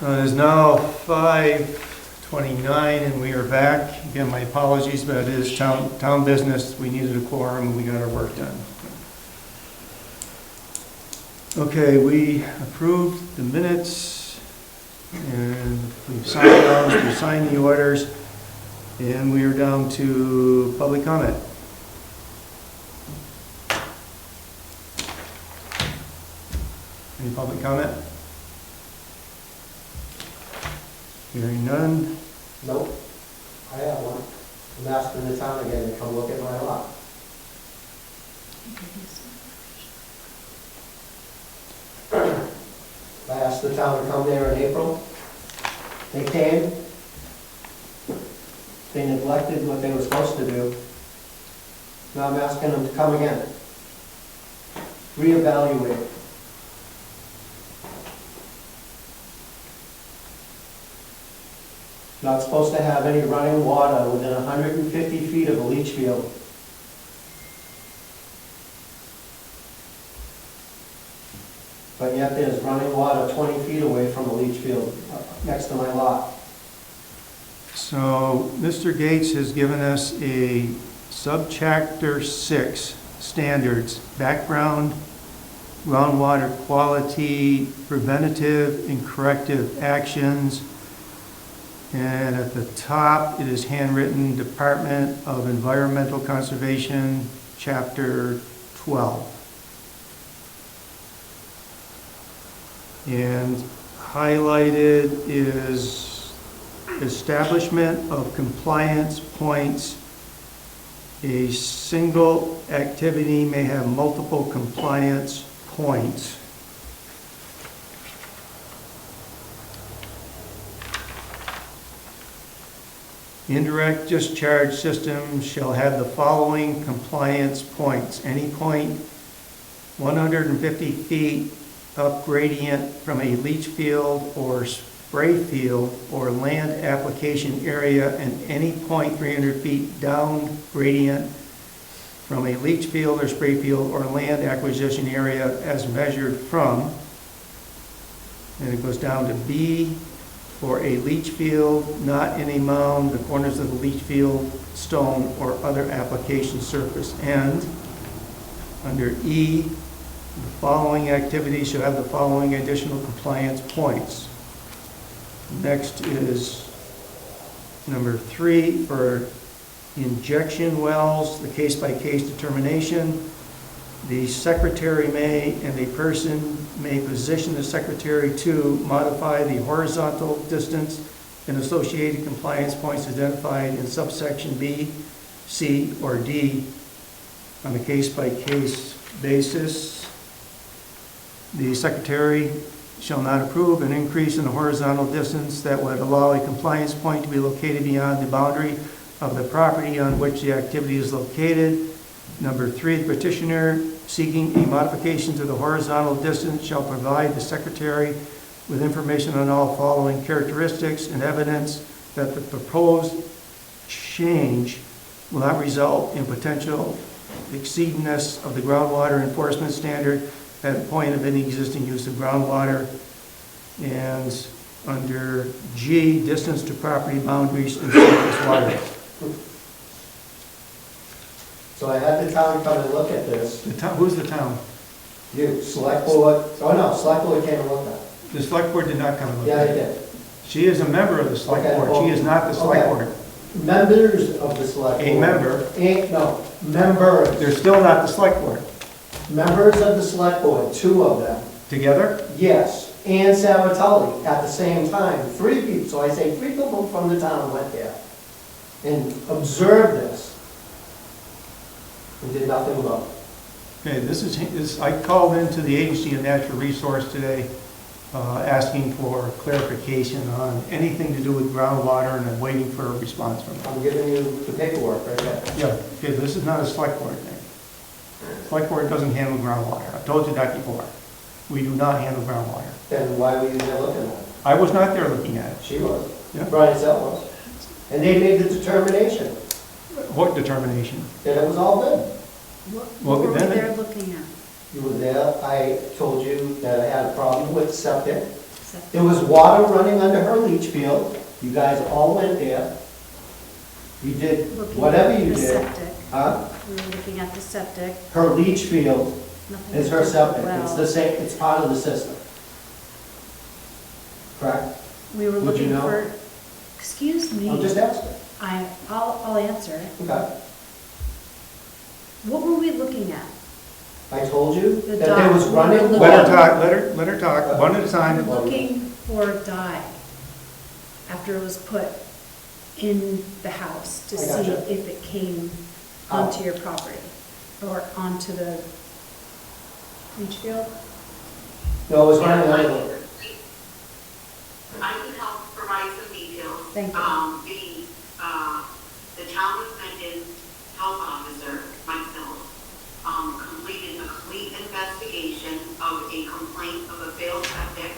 It is now 5:29 and we are back. Again, my apologies, but it is town business. We needed a quorum and we got our work done. Okay, we approved the minutes and we've signed those, we signed the orders, and we are down to public comment. Any public comment? Hearing none. Nope, I have one. I'm asking the town again to come look at my lot. I asked the town to come there in April. They came. They neglected what they were supposed to do. Now I'm asking them to come again. Reevaluate. Not supposed to have any running water within 150 feet of a leach field. But yet there's running water 20 feet away from a leach field next to my lot. So Mr. Gates has given us a subchapter 6 standards, background, groundwater quality, preventative and corrective actions. And at the top, it is handwritten Department of Environmental Conservation, Chapter 12. And highlighted is establishment of compliance points. A single activity may have multiple compliance points. Indirect discharge system shall have the following compliance points. Any point 150 feet up gradient from a leach field or spray field or land application area, and any point 300 feet down gradient from a leach field or spray field or land acquisition area as measured from, and it goes down to B, for a leach field, not in a mound, the corners of the leach field, stone, or other application surface. And under E, the following activities shall have the following additional compliance points. Next is number 3, for injection wells, the case-by-case determination. The secretary may, and a person may position the secretary to modify the horizontal distance and associated compliance points identified in subsection B, C, or D on a case-by-case basis. The secretary shall not approve an increase in the horizontal distance that would allow a compliance point to be located beyond the boundary of the property on which the activity is located. Number 3, the petitioner seeking a modification to the horizontal distance shall provide the secretary with information on all following characteristics and evidence that the proposed change will not result in potential exceedance of the groundwater enforcement standard at the point of any existing use of groundwater. And under G, distance to property boundaries and surface water. So I had the town come and look at this. The town, who's the town? You, select board, oh no, select board came and looked at it. The select board did not come and look Yeah, at they it. did. She is a member of the select Okay, board. well, She is not the select okay. board. Members of the select board. A member. No, members. They're still not the select board. Members of the select board, 2 of them. Together? Yes, and Sabatulli at the same time. 3 people, so I say 3 people from the town went there and observed this and did nothing about it. Okay, this, I called into the Agency of Natural Resource today asking for clarification on anything to do with groundwater, and I'm waiting for a response from them. I'm giving you the paperwork right there. Yeah, okay, this is not a select board thing. Select board doesn't handle groundwater. I've told you that before. We do not handle groundwater. Then why were you there looking at it? I was not there looking at it. She was. Yeah. Brian Zell was. And they made the determination What determination? that it was all good. Well, What were we then- there looking at? You were there, I told you that I had a problem with septic. There was water running under her leach field. You guys all went there. You did Looking whatever at you the did. septic. Huh? We were looking at the septic. Her leach field Nothing is to her do with septic. well. It's the same, it's part of the system. Correct? We were Would you looking know? for, excuse me. I'm just asking. I'll answer. Okay. What were we looking at? I told you The that there was dye. running We were Let her water. talk, let her talk, one at a time. We're looking for dye after it was put in the house to I see gotcha. if it came Oh. onto your property or onto the leach field. No, it was running under. I can help provide some details. Thank you. The town of Mendon health officer, myself, completed a complete investigation of a complaint of a failed septic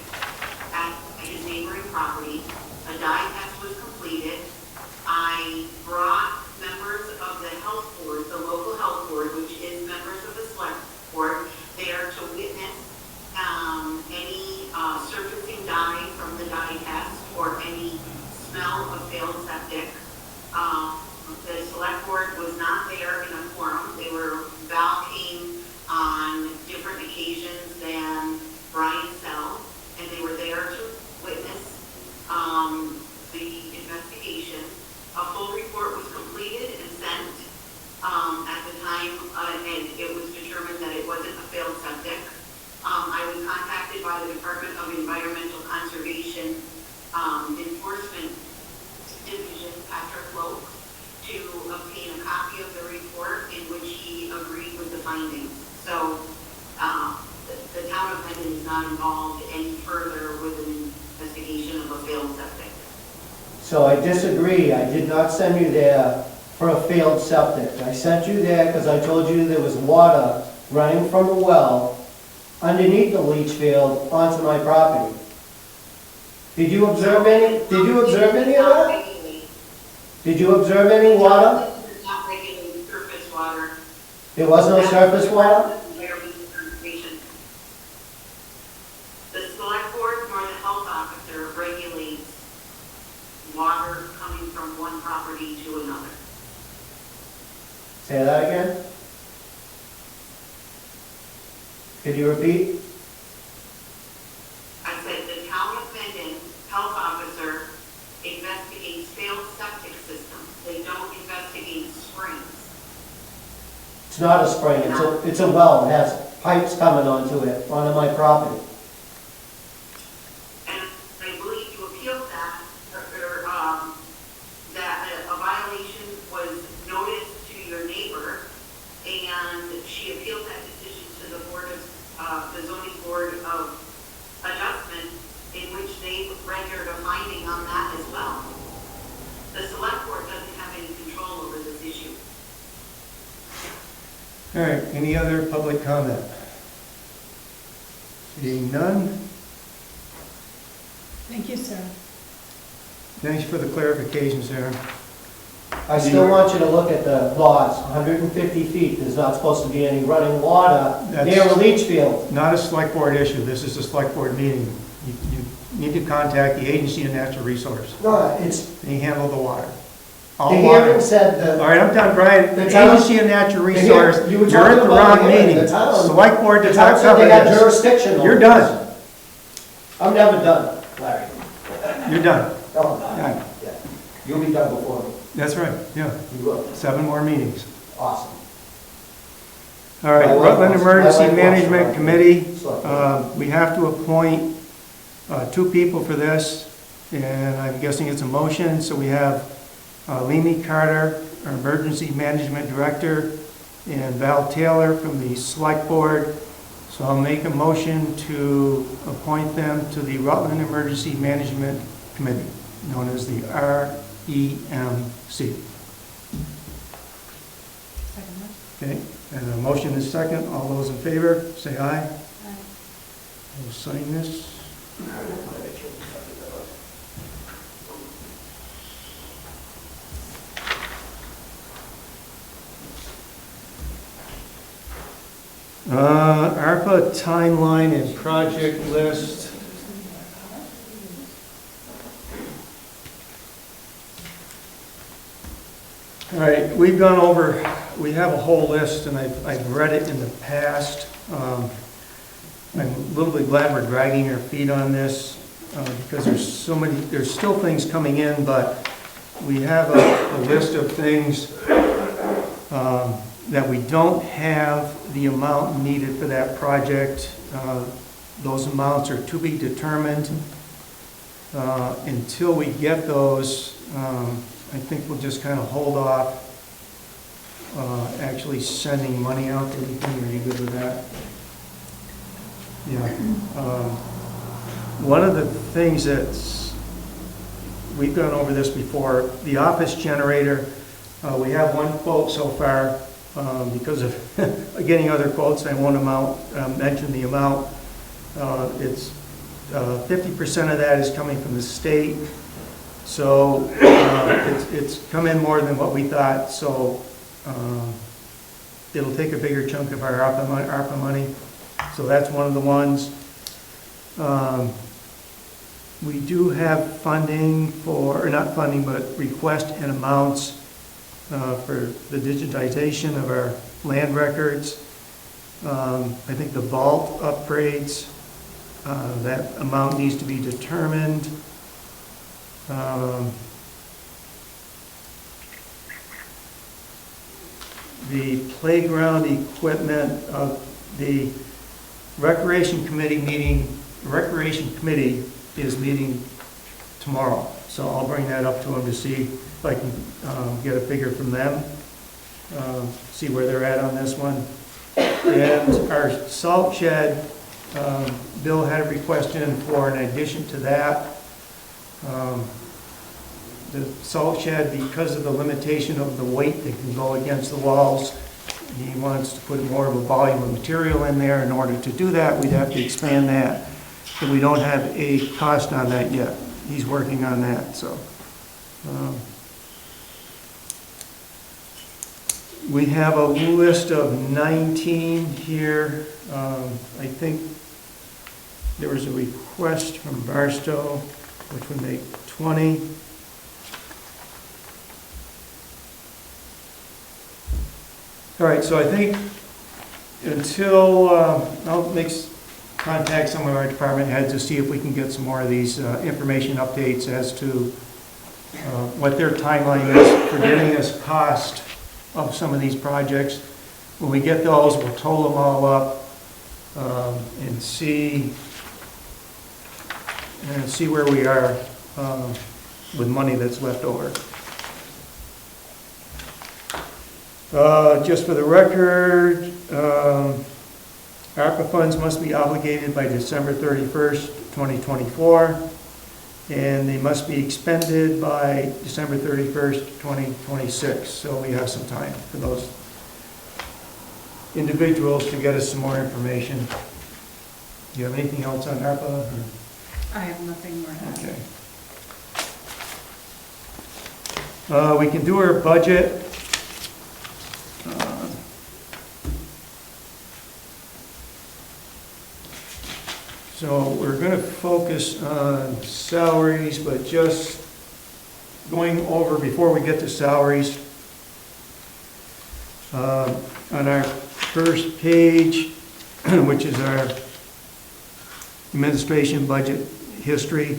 at his neighboring property. A dye test was completed. I brought members of the health board, the local health board, which is members of the select board, there to witness any surfacing dye from the dye test or any smell of failed septic. The select board was not there in a quorum. Val came on different occasions than Brian Sell, and they were there to witness the investigation. A full report was completed and sent at the time, and it was determined that it wasn't a failed septic. I was contacted by the Department of Environmental Conservation Enforcement Division, Patrick Lowe, to obtain a copy of the report in which he agreed with the findings. So the town of Mendon is not involved any further with an investigation of a failed septic. So I disagree. I did not send you there for a failed septic. I sent you there because I told you there was water running from a well underneath the leach field onto my property. Did you observe any of that? Did you observe any water? Not regulating surface water. There was no surface water? The select board nor the health officer regulates water coming from one property to another. Say that again? Could you repeat? I said the town of Mendon health officer investigates failed septic systems. They don't investigate springs. It's not a spring, it's a well. It has pipes coming onto it, onto my property. And I believe you appealed that, that a violation was noticed to your neighbor, and she appealed that decision to the board of, the zoning board of adjustment, in which they rendered a finding on that as well. The select board doesn't have any control over this issue. All right, any other public comment? Seeing none, Thank you, sir. thanks for the clarification, Sarah. I still want you to look at the lots, 150 feet. There's not supposed to be any running water near a leach field. Not a select board issue, this is a select board meeting. You need to contact the Agency of Natural Resources. No, it's, They handle the water. the All water. hearing said that. All right, I'm done, Brian. The The town- Agency of Natural the hear- Resources, you were you're at talking the about wrong the hearing. meeting. The town- Select board The does town not said cover they got this. jurisdiction over You're this. done. I'm never done, Larry. You're done. No, I'm not. Yeah, Yeah. You'll be done before me. that's right, yeah. You will. 7 more meetings. Awesome. All right, My wife Rutland wants- Emergency my wife wants Management to- Committee, So- we have to appoint 2 people for this, and I'm guessing it's a motion, so we have Leamy Carter, our Emergency Management Director, and Val Taylor from the Select Board. So I'll make a motion to appoint them to the Rutland Emergency Management Committee, known as the REMC. Okay, and a motion is second. All those in favor, say aye. We'll sign this. ARPA timeline and project list. All right, we've gone over, we have a whole list, and I've read it in the past. I'm a little bit glad we're dragging our feet on this, because there's still things coming in, but we have a list of things that we don't have the amount needed for that project. Those amounts are to be determined. Until we get those, I think we'll just kind of hold off actually sending money out to anything. Are you good with that? Yeah. One of the things we've gone over this before, the office generator, we have one quote so far. Because of getting other quotes, I won't mention the amount. It's 50% of that is coming from the state, so it's come in more than what we thought. So it'll take a bigger chunk of our ARPA money. So that's one of the ones. We do have funding or not funding, but request and amounts for the digitization of our land records. I think the vault upgrades, that amount needs to be determined. The playground equipment, the recreation committee is meeting tomorrow. So I'll bring that up to them to see if I can get a figure from them, see where they're at on this one. And our salt shed, Bill had a request in for an addition to that. The salt shed, because of the limitation of the weight that can go against the walls, he wants to put more of a volume of material in there. In order to do that, we'd have to expand that. But we don't have a cost on that yet. He's working on that, so. We have a list of 19 here. I think there was a request from Barstow, which would make 20. All right, so I think until I'll contact some of our department heads to see if we can get some more of these information updates as to what their timeline is for getting us cost of some of these projects. When we get those, we'll total them all up and see where we are with money that's left over. Just for the record, ARPA funds must be obligated by December 31st, 2024, and they must be expended by December 31st, 2026. So we have some time for those individuals to get us some more information. Do you have anything else on ARPA? Or? I have nothing more to add. Okay. We can do our budget. So we're going to focus on salaries, but just going over before we get to salaries. On our first page, which is our administration budget history,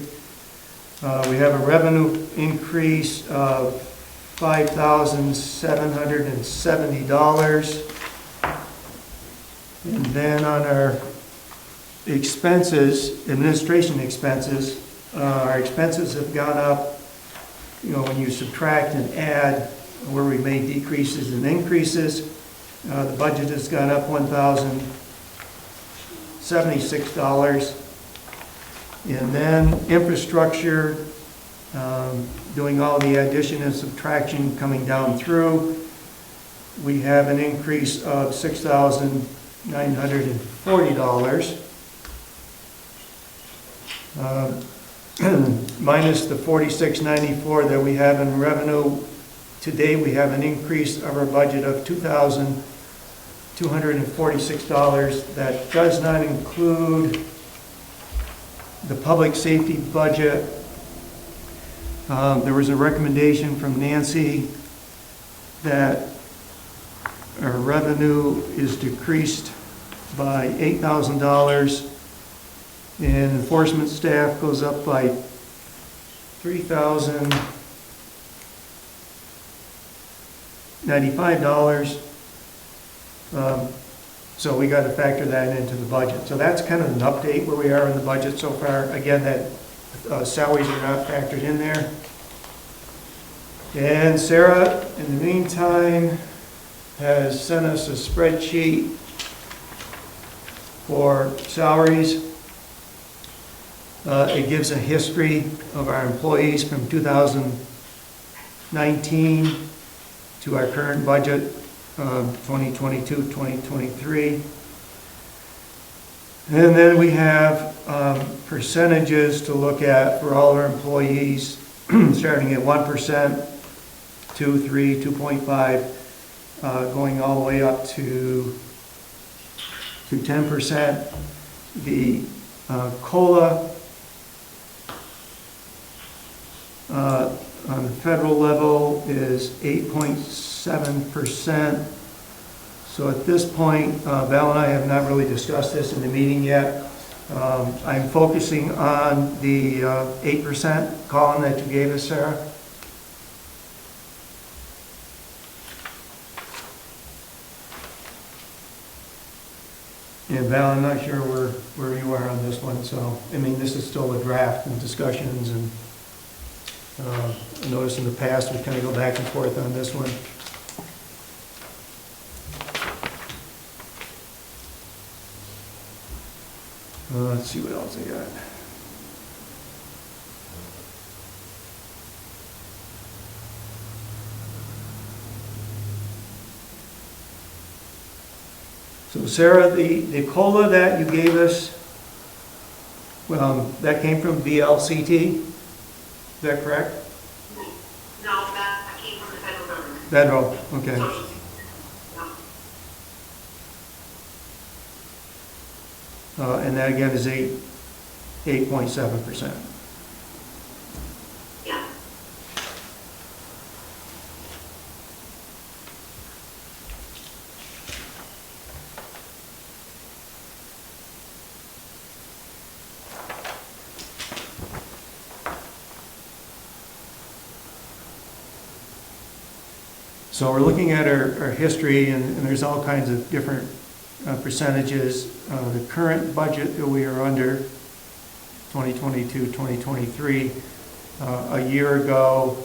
we have a revenue increase of $5,770. And then on our expenses, administration expenses, our expenses have gone up, when you subtract and add where we made decreases and increases. The budget has gone up $1,076. And then infrastructure, doing all the addition and subtraction coming down through, we have an increase of $6,940. Minus the $46.94 that we have in revenue. Today we have an increase of our budget of $2,246. That does not include the public safety budget. There was a recommendation from Nancy that our revenue is decreased by $8,000, and enforcement staff goes up by $3,095. So we got to factor that into the budget. So that's kind of an update where we are in the budget so far. Again, that salaries are not factored in there. And Sarah, in the meantime, has sent us a spreadsheet for salaries. It gives a history of our employees from 2019 to our current budget, 2022, 2023. And then we have percentages to look at for all our employees, starting at 1%, 2, 3, 2.5, going all the way up to 10%. The COLA on the federal level is 8.7%. So at this point, Val and I have not really discussed this in the meeting yet. I'm focusing on the 8% column that you gave us, Sarah. And Val, I'm not sure where you are on this one, so, I mean, this is still a draft and discussions, and I noticed in the past we kind of go back and forth on this one. Let's see what else I got. So Sarah, the COLA that you gave us, that came from VLCT, is that correct? No, that came from the federal government. Federal, okay. Social And that again is 8.7%. Yeah. So we're looking at our history, and there's all kinds of different percentages. The current budget that we are under, 2022, 2023, a year ago,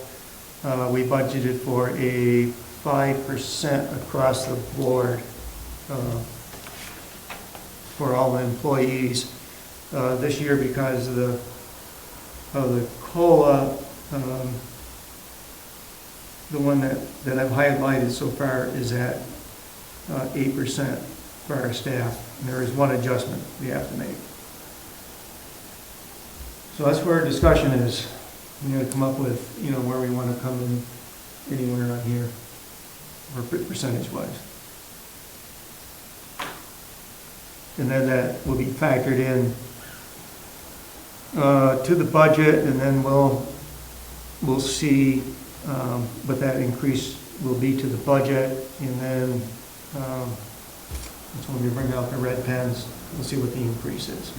we budgeted for a 5% across the board for all the employees. This year, because of the COLA, the one that I've highlighted so far is at 8% for our staff. And there is one adjustment we have to make. So that's where our discussion is. We're going to come up with, where we want to come in, anywhere on here, or percentage-wise. And then that will be factored in to the budget, and then we'll see what that increase will be to the budget, and then that's when we bring out the red pens, we'll see what the increase is.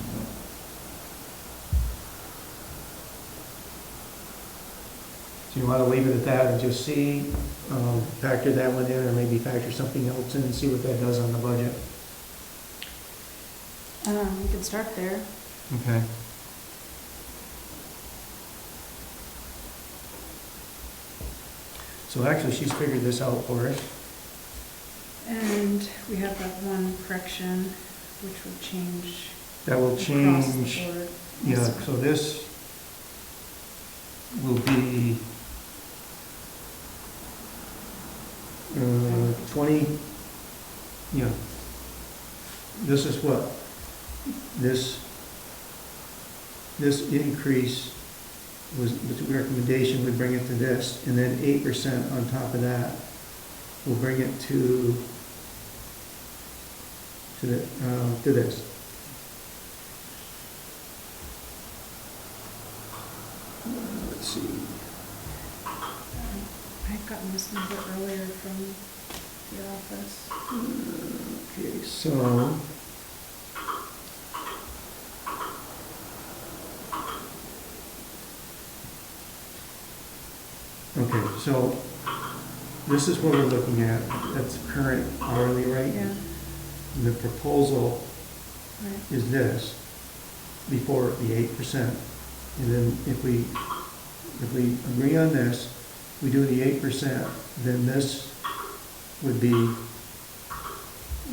So you want to leave it at that and just see, factor that one in, or maybe factor something else in and see what that does on the budget. We can start there. Okay. So actually, she's figured this out for us. And we have that one correction, which would change That will across change, the board. yeah, so this will be 20, yeah. This is what? This increase was, the recommendation would bring it to this, and then 8% on top of that will bring it to this. Let's see. I've gotten this number earlier from the office. Okay, so. Okay, so this is what we're looking at. That's current hourly rate. Yeah, And the proposal right. is this, before the 8%. And then if we agree on this, we do the 8%, then this would be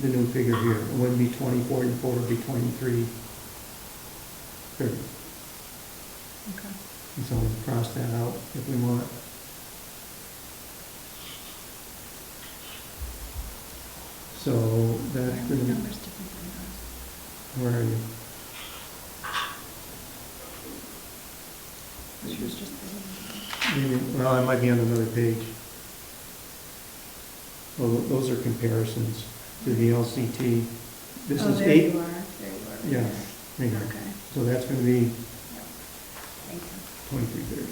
the new figure here. It wouldn't be 2044, it would be 2330. Okay. And so we'll cross that out if we want. So that's Yeah, going the to be, number's different than ours. where are you? Which was just the Well, I might be on another page. Well, those are comparisons to the LCT. This Oh, is there 8. you are, there you are. right Yeah, there. right here. Okay, So that's going to be thank you. 2330.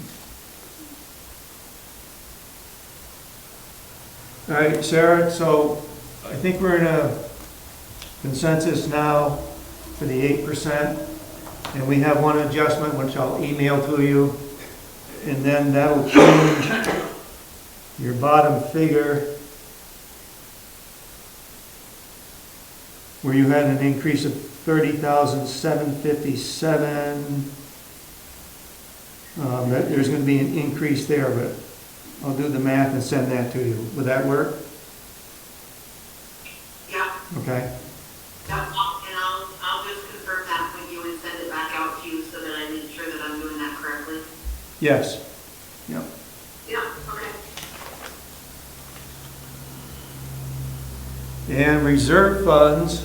All right, Sarah, so I think we're in a consensus now for the 8%. And we have one adjustment, which I'll email to you. And then that'll change your bottom figure, where you had an increase of 30,757. There's going to be an increase there, but I'll do the math and send that to you. Would that work? Yeah, Okay. yeah, and I'll just confirm that with you and send it back out to you so that I make sure that I'm doing that correctly. Yes. Yep. Yeah, okay. And reserve funds.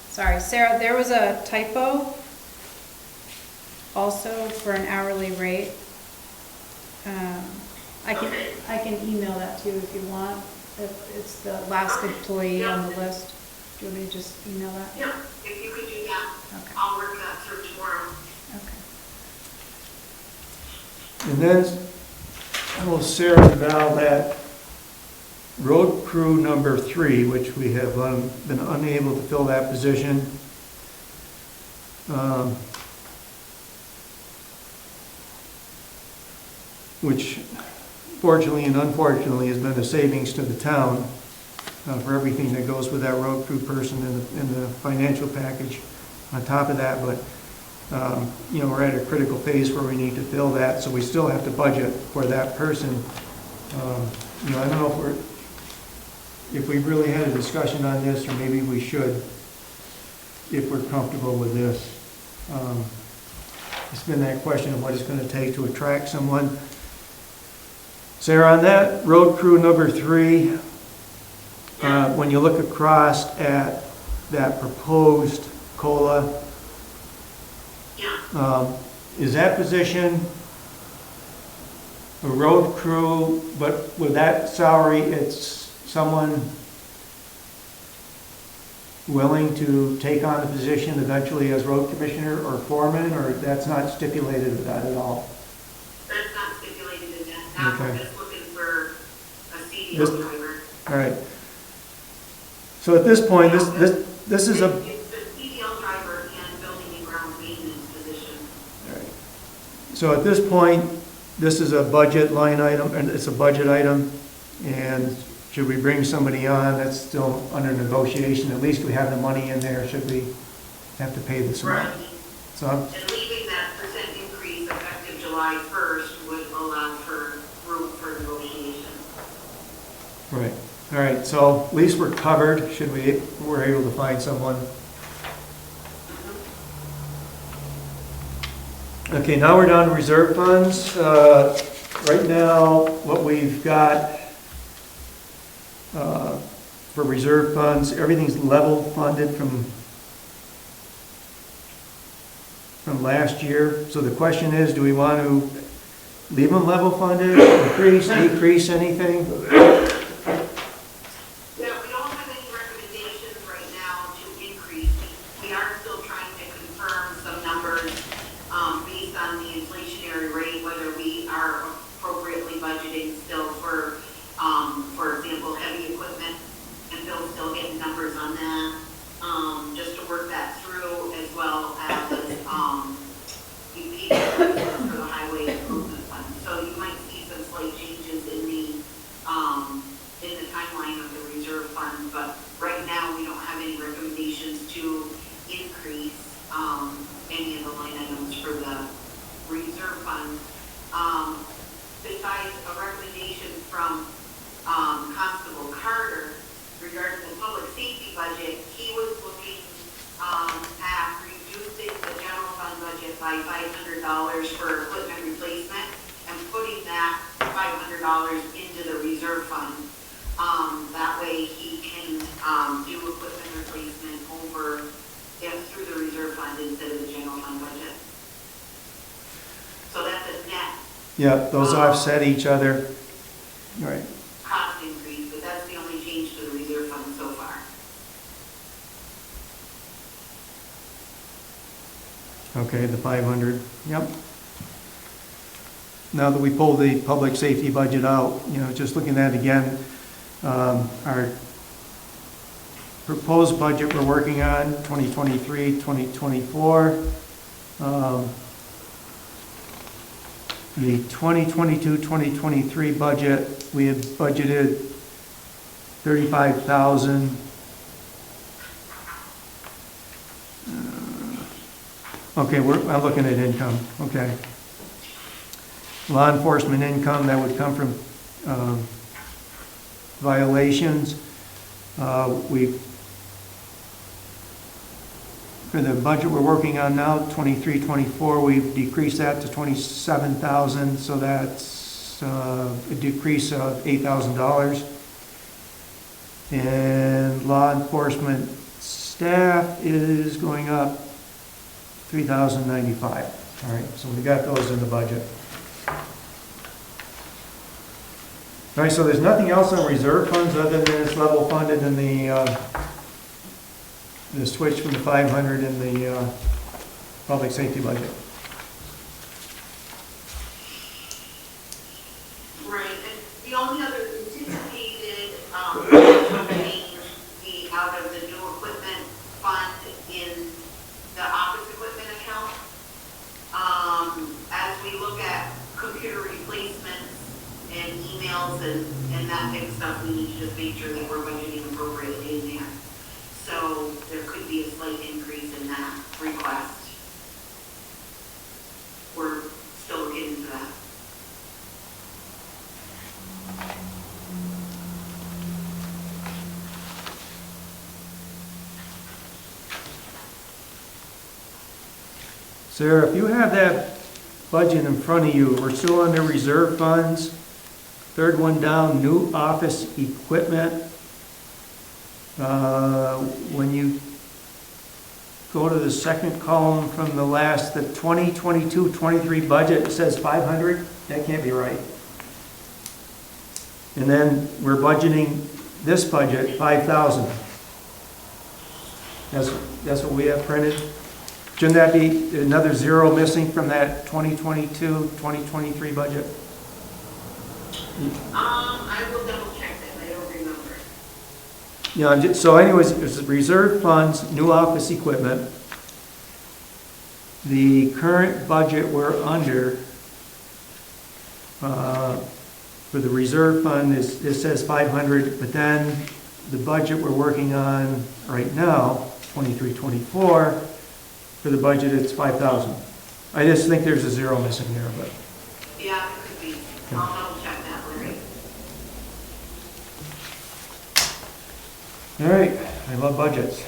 Sorry, Sarah, there was a typo also for an hourly rate. I can email that to you if you want. It's the last employee on the list. Do you want me to just email that? Yeah, if you could do that, Okay, I'll work that through tomorrow. okay. And then, oh, Sarah, now that road crew number 3, which we have been unable to fill that position. Which fortunately and unfortunately has been a savings to the town for everything that goes with that road crew person and the financial package on top of that. But you know, we're at a critical phase where we need to fill that, so we still have to budget for that person. You know, I don't know if we really had a discussion on this, or maybe we should, if we're comfortable with this. It's been that question of what it's going to take to attract someone. Sarah, on that road crew number 3, when you look across at that proposed COLA, is that position a road crew, but with that salary, it's someone willing to take on the position eventually as road commissioner or foreman, or that's not stipulated with that at all? That's not stipulated in that. Now we're Okay. just looking for a CDL This- driver. All right. So at this point, this is a, It's the CDL driver and building and ground maintenance position. all right. So at this point, this is a budget line item, and it's a budget item, and should we bring somebody on, that's still under negotiation, at least we have the money in there, should we have to pay this amount? Right. So, I'm- And leaving that percent increase effective July 1st would allow for room for negotiation. right, all right, so at least we're covered, should we're able to find someone. Okay, now we're down to reserve funds. Right now, what we've got for reserve funds, everything's level funded from from last year. So the question is, do we want to leave them level funded, increase, decrease anything? Yeah, we don't have any recommendations right now to increase. We are still trying to confirm some numbers, based on the inflationary rate, whether we are appropriately budgeting still for example, heavy equipment, and Bill's still getting numbers on that, just to work that through, as well as, for the highway improvement fund. So you might see some slight changes in the timeline of the reserve fund, but right now we don't have any recommendations to increase, any of the line items for the reserve fund. Besides a recommendation from, Constable Carter regarding the public safety budget, he was looking, at reducing the general fund budget by $500 for equipment replacement and putting that $500 into the reserve fund. That way he can, do equipment replacement through the reserve fund instead of the general fund budget. So that's a net Yeah, those offset each other. Right. cost increase, but that's the only change to the reserve fund so far. Okay, the 500, yep. Now that we pulled the public safety budget out, just looking at it again, our proposed budget we're working on, 2023, 2024. The 2022-2023 budget, we had budgeted 35,000. Okay, I'm looking at income, okay. Law enforcement income, that would come from violations. For the budget we're working on now, 23-24, we've decreased that to 27,000, so that's a decrease of $8,000. And law enforcement staff is going up $3,095. All right, so we got those in the budget. All right, so there's nothing else on reserve funds other than it's level funded in the switch from the 500 in the public safety budget. Right, and the only other anticipated, change out of the new equipment fund in the office equipment account. As we look at computer replacements and emails and that big stuff, we need to just make sure that we're budgeting appropriately in there. So there could be a slight increase in that request. We're still looking into that. Sarah, if you have that budget in front of you, we're still under reserve funds. Third one down, new office equipment. When you go to the second column from the 2022-23 budget, it says 500. That can't be right. And then we're budgeting this budget 5,000. That's what we have printed. Shouldn't that be another zero missing from that 2022-2023 budget? I will double check that, I don't remember. Yeah, so anyways, it's reserve funds, new office equipment. The current budget we're under, for the reserve fund, it says 500, but then the budget we're working on right now, 23-24, for the budget it's 5,000. I just think there's a zero missing there, but. Yeah, it could be. I'll double check that, Larry. All right, I love budgets.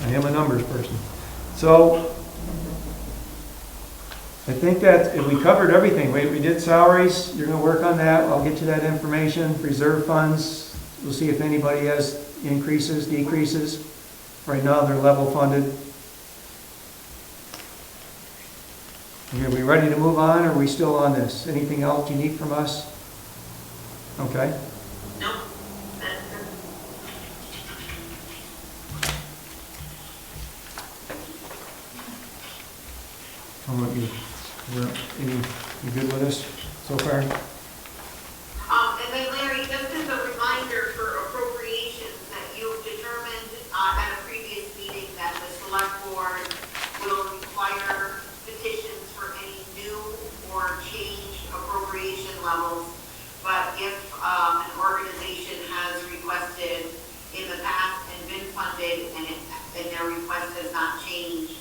I am a numbers person. So, I think that if we covered everything, we did salaries, you're gonna work on that, I'll get you that information, reserve funds, we'll see if anybody has increases, decreases. Right now, they're level funded. Are we ready to move on, or are we still on this? Anything else you need from us? Okay. No, that's, How about you? You good with us so far? and then Larry, just as a reminder for appropriations, that you've determined, at a previous meeting that the select board will require petitions for any new or changed appropriation levels. But if, an organization has requested in the past and been funded and their request has not changed,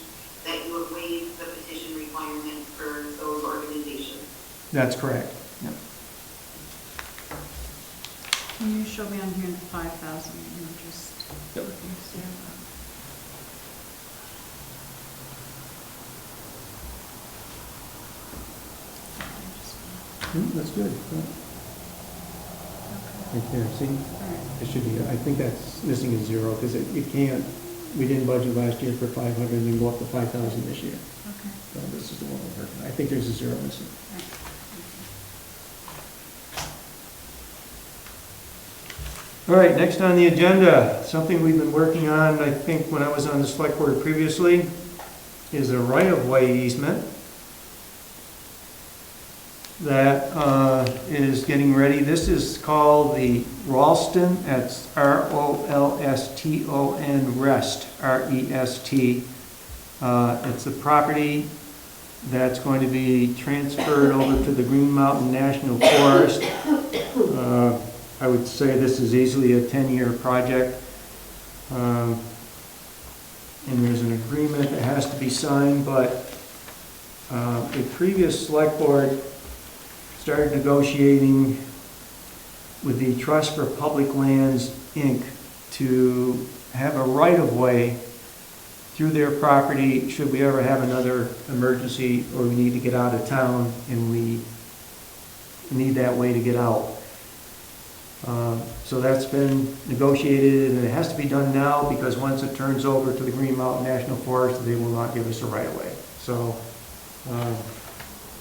that you would waive the petition requirement for those organizations. That's correct. Yep. Can you show me on here the 5,000, and just Yep. looking to see if- That's good. Yeah. Okay. Right there, see? All right. It should be, I think that's missing a zero, because it can't, we didn't budget last year for 500 and then go up to 5,000 this year. Okay. So this is the one we're working on. I think there's a zero missing. All right. All right, next on the agenda, something we've been working on, I think when I was on the select board previously, is a right-of-way easement that is getting ready. This is called the Ralston, that's R-O-L-S-T-O-N, REST, R-E-S-T. It's a property that's going to be transferred over to the Green Mountain National Forest. I would say this is easily a 10-year project. And there's an agreement that has to be signed, but the previous select board started negotiating with the Trust for Public Lands, Inc. to have a right-of-way through their property should we ever have another emergency or we need to get out of town and we need that way to get out. So that's been negotiated, and it has to be done now because once it turns over to the Green Mountain National Forest, they will not give us a right-of-way. So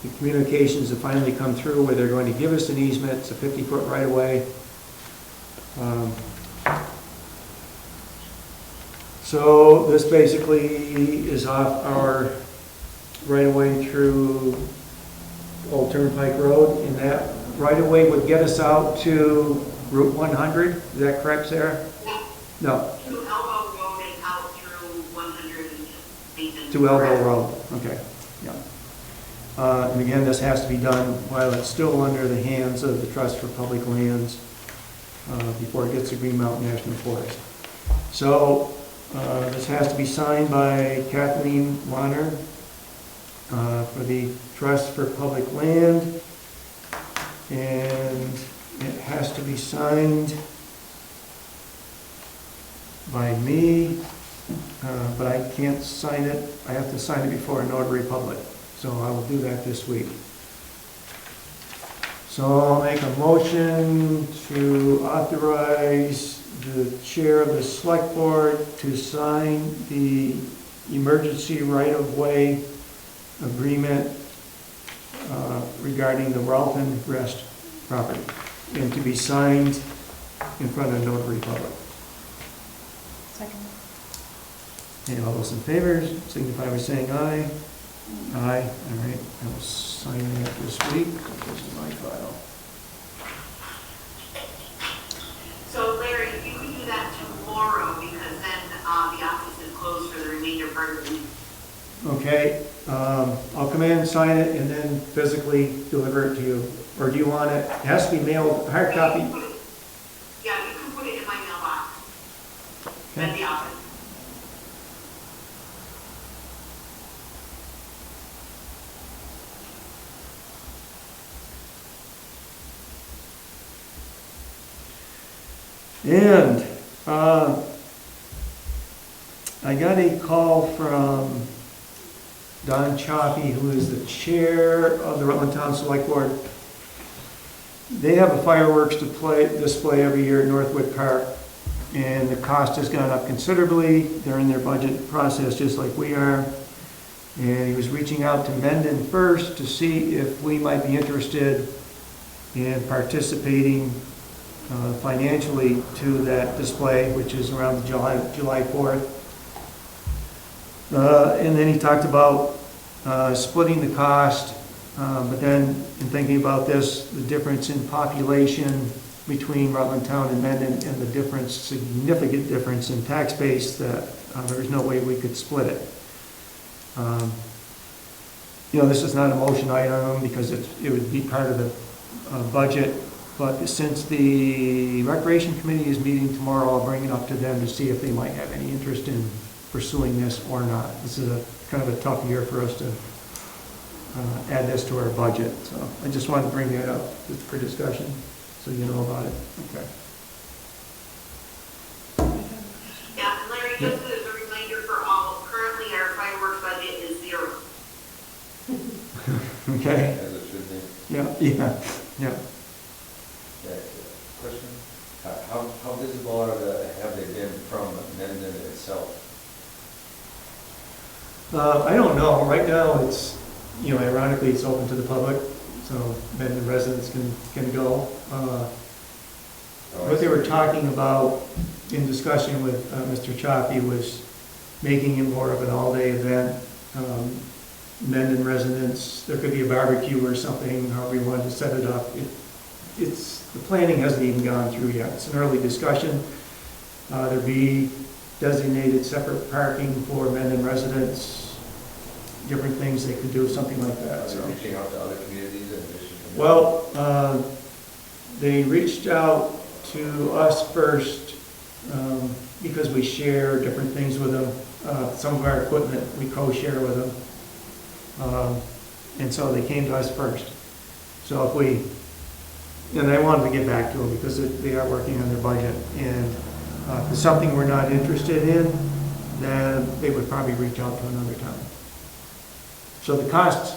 the communications have finally come through where they're going to give us an easement. It's a 50-foot right-of-way. So this basically is off our right-of-way through Old Turnpike Road, and that right-of-way would get us out to Route 100. Is that correct, Sarah? No, To Elbow Road and out through 100 and Mendon. to Elbow Road. Okay, yeah. And again, this has to be done while it's still under the hands of the Trust for Public Lands before it gets to Green Mountain National Forest. So this has to be signed by Kathleen Warner for the Trust for Public Land. And it has to be signed by me, but I can't sign it. I have to sign it before a notary public. So I will do that this week. So I'll make a motion to authorize the chair of the select board to sign the emergency right-of-way agreement regarding the Ralston Rest property, and to be signed in front of notary public. Second. And all those in favor signify by saying aye. Aye. All right, I will sign that this week. That goes to my file. So Larry, if you could do that tomorrow, because then the office is closed for the remainder part of the week. Okay, I'll come in, sign it, and then physically deliver it to you. Or do you want it, it has to be mailed, hard copy? Yeah, you can put it in my mailbox at Okay. the office. And I got a call from Don Chaffee, who is the chair of the Rutland Town Select Board. They have a fireworks display every year at Northwood Park, and the cost has gone up considerably. They're in their budget process just like we are. And he was reaching out to Mendon first to see if we might be interested in participating financially to that display, which is around July 4th. And then he talked about splitting the cost, but then in thinking about this, the difference in population between Rutland Town and Mendon and the difference, significant difference in tax base, that there's no way we could split it. You know, this is not a motion item because it would be part of the budget, but since the Recreation Committee is meeting tomorrow, I'll bring it up to them to see if they might have any interest in pursuing this or not. This is a kind of a tough year for us to add this to our budget, so I just wanted to bring that up just for discussion, so you know about it. Okay. Yeah, and Larry, just as a reminder for all, currently our fireworks budget is 0. Okay. As it should be. Yeah. Yeah, question, how visible have they been from Mendon itself? I don't know. Right now, it's, you know, ironically, it's open to the public, so Mendon residents can go. What they were talking about in discussion with Mr. Chaffee was making it more of an all-day event. Mendon residents, there could be a barbecue or something, however you wanted to set it up. The planning hasn't even gone through yet. It's an early discussion. There'd be designated separate parking for Mendon residents, different things they could do, something like that. Are So. they reaching out to other communities in addition to? Well, they reached out to us first because we share different things with them. Some of our equipment we co-share with them. And so they came to us first. So and I wanted to get back to them because they are working on their budget. And if it's something we're not interested in, then they would probably reach out to another town. So the costs,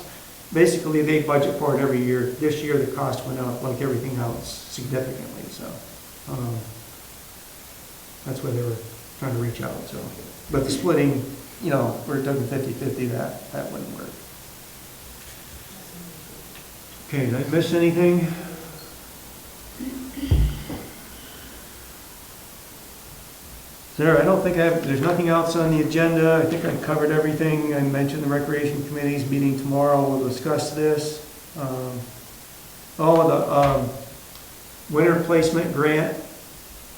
basically they budget for it every year. This year the cost went up like everything else significantly. So that's why they were trying to reach out. So, but the splitting, you know, we're talking 50-50, that wouldn't work. Okay, did I miss anything? Sarah, I don't think there's nothing else on the agenda. I think I covered everything. I mentioned the Recreation Committee's meeting tomorrow. We'll discuss this. The winter placement grant.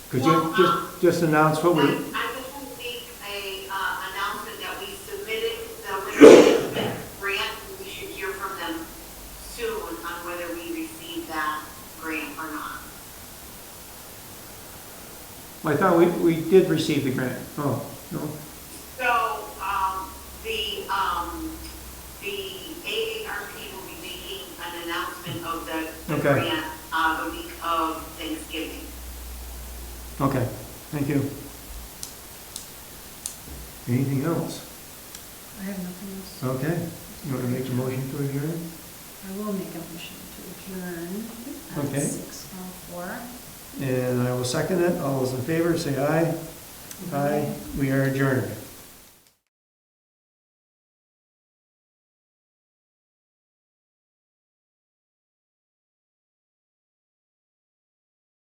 Could you just announce what we... I just want to make a announcement that we submitted the winter grant, and we should hear from them soon on whether we received that grant or not. I thought we did receive the grant. Oh, no? So, the AARP will be making an announcement of the Okay. grant the week of Thanksgiving. Okay, thank you. Anything else? I have nothing else. Okay. You want to make a motion to adjourn? I will make a motion to adjourn at Okay. 6:04. And I will second it. All those in favor, say aye. Aye. We are adjourned.